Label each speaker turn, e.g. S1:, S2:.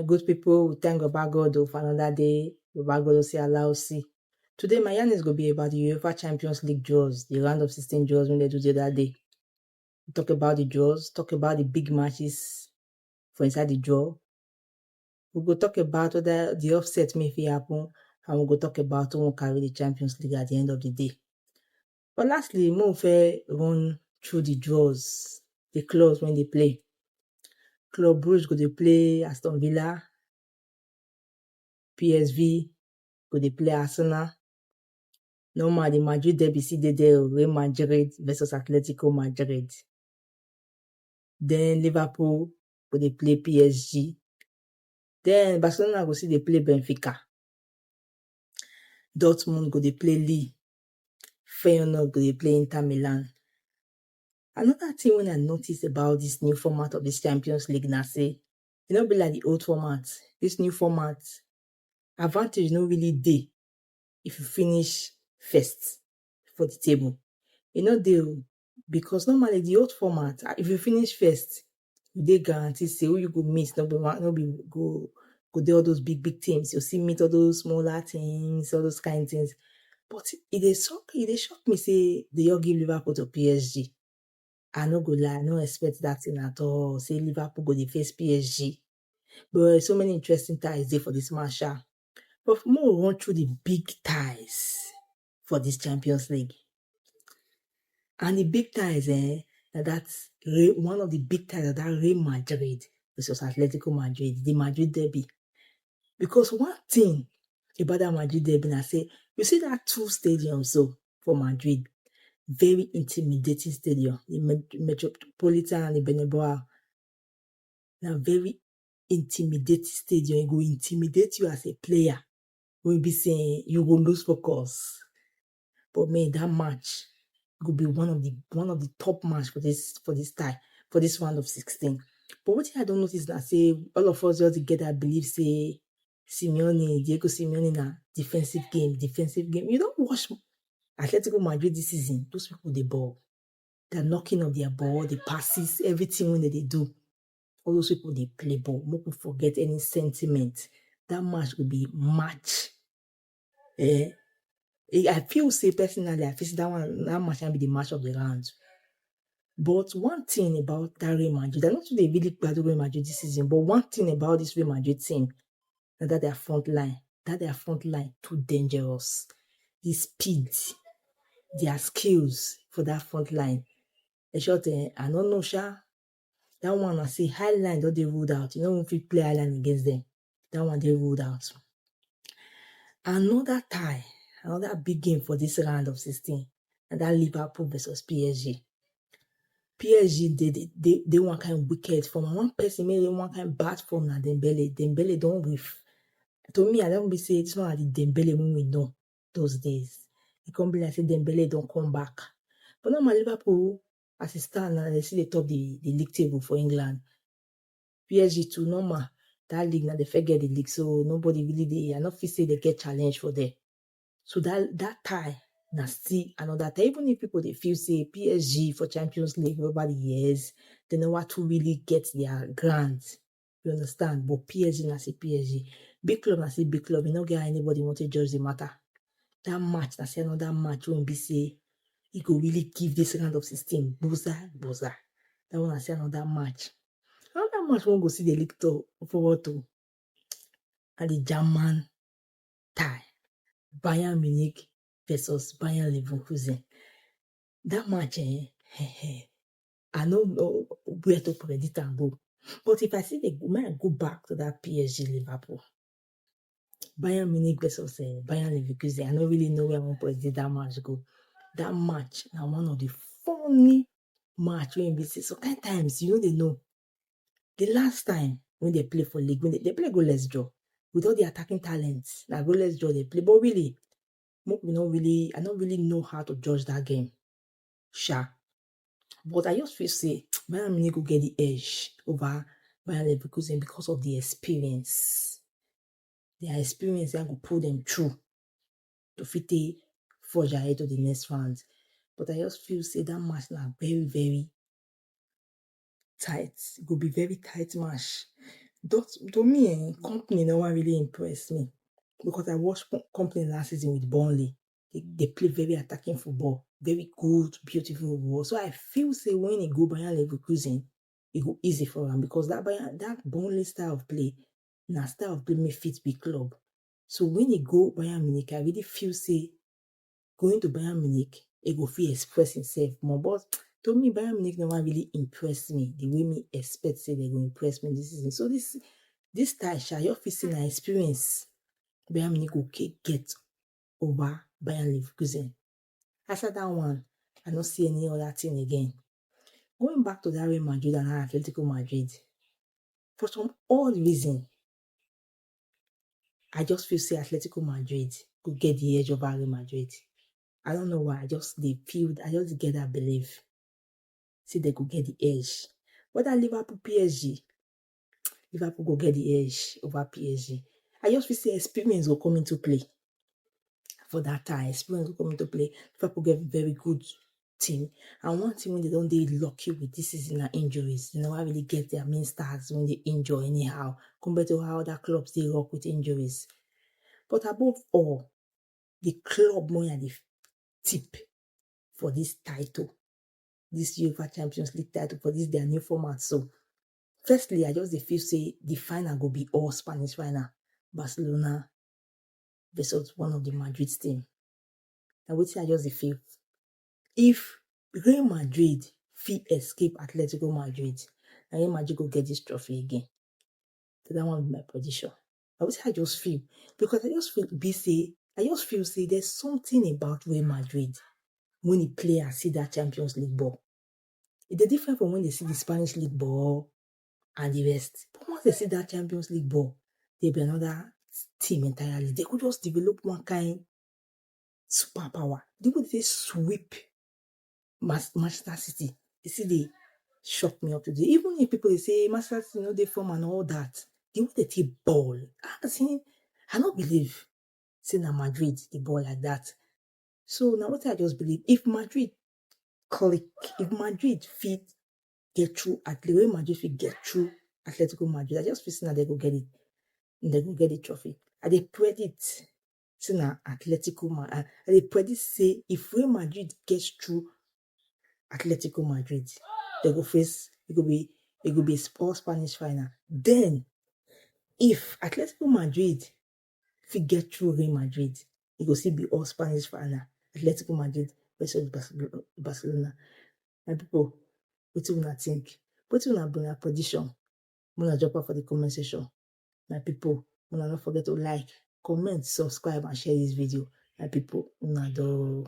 S1: good people, we thank Baba God for another day. Baba God will say allow see. Today my yarn is going to be about the UEFA Champions League draws, the round of 16 draws when they do the other day. We talk about the draws, talk about the big matches for inside the draw. We go talk about whether the offset may happen, and we go talk about who will carry the Champions League at the end of the day. But lastly, we will run through the draws, the clubs when they play. Club Brugge go dey play Aston Villa, PSV go dey play Arsenal. Normal, the Madrid derby still dey there, Real Madrid versus Atletico Madrid. Then Liverpool go dey play PSG. Then Barcelona go still dey play Benfica. Dortmund go dey play Lille. Feyenoord go dey play Inter Milan. Another thing when I noticed about this new format of this Champions League na say, e no be like the old format. This new format, advantage no really dey if you finish first for the table. E no dey because normally the old format, if you finish first, you dey guaranteed say who you go meet no be go dey all those big teams. You see meet all those smaller teams, all those kind of things. But e dey shock me say they all give Liverpool to PSG. I no go lie, I no expect that thing at all. Say Liverpool go dey face PSG. But so many interesting ties there for this match. But more we run through the big ties for this Champions League. And the big ties, that's one of the big ties of that Real Madrid versus Atletico Madrid, the Madrid derby. Because one thing about that Madrid derby, I say, you see that two stadiums so for Madrid, very intimidating stadium, the Metropolitan and the Bernabeu. Now very intimidating stadium. It will intimidate you as a player. We'll be saying you will lose focus. But man, that match will be one of the top match for this round of 16. But what I don't notice now, say all of us all together believe say Diego Simeone na defensive game. You don't watch Atletico Madrid this season. Those people they ball, they're knocking of their ball, the passes, everything when they do. All those people they play ball. No people forget any sentiment. That match will be match. I feel say personally, I feel that match can be the match of the round. But one thing about that Real Madrid, they're not really bad Real Madrid this season, but one thing about this Real Madrid team is that their front line too dangerous. The speed, their skills for that front line. In short, I don't know, that one I say high line don't they ruled out. You know if you play high line against them, that one they ruled out. Another big game for this round of 16, and that Liverpool versus PSG. PSG, they one kind of wicked form. One person made one kind of bad form na Dembele. Dembele don't whiff. To me, I don't be say this one are the Dembele when we know those days. It can't be like say Dembele don't come back. But now my Liverpool, as it stand now, they see the top the league table for England. PSG too normal. That league now they forget the league, so nobody really I not feel say they get challenge for there. So that tie now still another tie. Even if people they feel say PSG for Champions League over the years, they know what to really get their grants. You understand? But PSG na say PSG. Big club na say big club. You don't get anybody want to judge the matter. That match, na say another match won't be say he could really give this round of 16 buzzer. That one I say another match. Another match won't go see the league forward to. And the German tie. Bayern Munich versus Bayern Leverkusen. That match, I don't know where to predict and go. But if I see when I go back to that PSG Liverpool, Bayern Munich versus Bayern Leverkusen, I don't really know where I want to predict that match go. That match now one of the funny match when we see. So kind times they know. The last time when they play for league, when they play goalless draw with all the attacking talents, now goalless draw they play, but really. I don't really know how to judge that game. But I just feel say Bayern Munich go get the edge over Bayern Leverkusen because of the experience. Their experience that will pull them through to fit forge ahead to the next round. But I just feel say that match now very, very tight. It will be very tight match. To me, company no one really impressed me because I watched company last season with Burnley. They play very attacking football, very good, beautiful football. So I feel say when he go Bayern Leverkusen, it go easy for him because that Burnley style of play, na style of play may fit big club. So when he go Bayern Munich, I really feel say going to Bayern Munich, he go feel express himself more. But to me, Bayern Munich never really impressed me the way me expect say they go impress me this season. So this time, I just feel say na experience Bayern Munich go get over Bayern Leverkusen. After that one, I don't see any other thing again. Going back to that Real Madrid and Atletico Madrid, for some odd reason, I just feel say Atletico Madrid could get the edge over Real Madrid. I don't know why. I just get that belief. See they could get the edge. But that Liverpool go get the edge over PSG. I just feel say experience will come into play. For that time, experience will come into play. Liverpool get very good team. And one thing when they don't they lucky with this season are injuries. They never really get their main stars when they injure anyhow, compared to how other clubs they rock with injuries. But above all, the club more at the tip for this title, this UEFA Champions League title, for this their new format. So firstly, I just feel say the final go be all Spanish final. Barcelona versus one of the Madrid team. And what I just feel. If Real Madrid fit escape Atletico Madrid, and Real Madrid go get this trophy again. So that one be my prediction. I would say I just feel because I just feel say there's something about Real Madrid when he play and see that Champions League ball. It's different from when they see the Spanish League ball and the rest. But once they see that Champions League ball, they'll be another team entirely. They could just develop one kind superpower. They would say sweep Manchester City. You see, they shock me up today. Even if people they say Manchester City, they form and all that, the way they take ball, I don't believe seeing a Madrid the ball like that. So now what I just believe, if Madrid fit get through at the way Madrid fit get through Atletico Madrid, I just feel that they go get it. They go get the trophy. I they predict saying Atletico Madrid. I they predict say if Real Madrid gets through Atletico Madrid, they go face it could be all Spanish final. Then if Atletico Madrid fit get through Real Madrid, it go still be all Spanish final. Atletico Madrid versus Barcelona. My people, what do you think? What do you bring a prediction? Muna drop out for the comment section. My people, muna not forget to like, comment, subscribe, and share this video. My people, una do.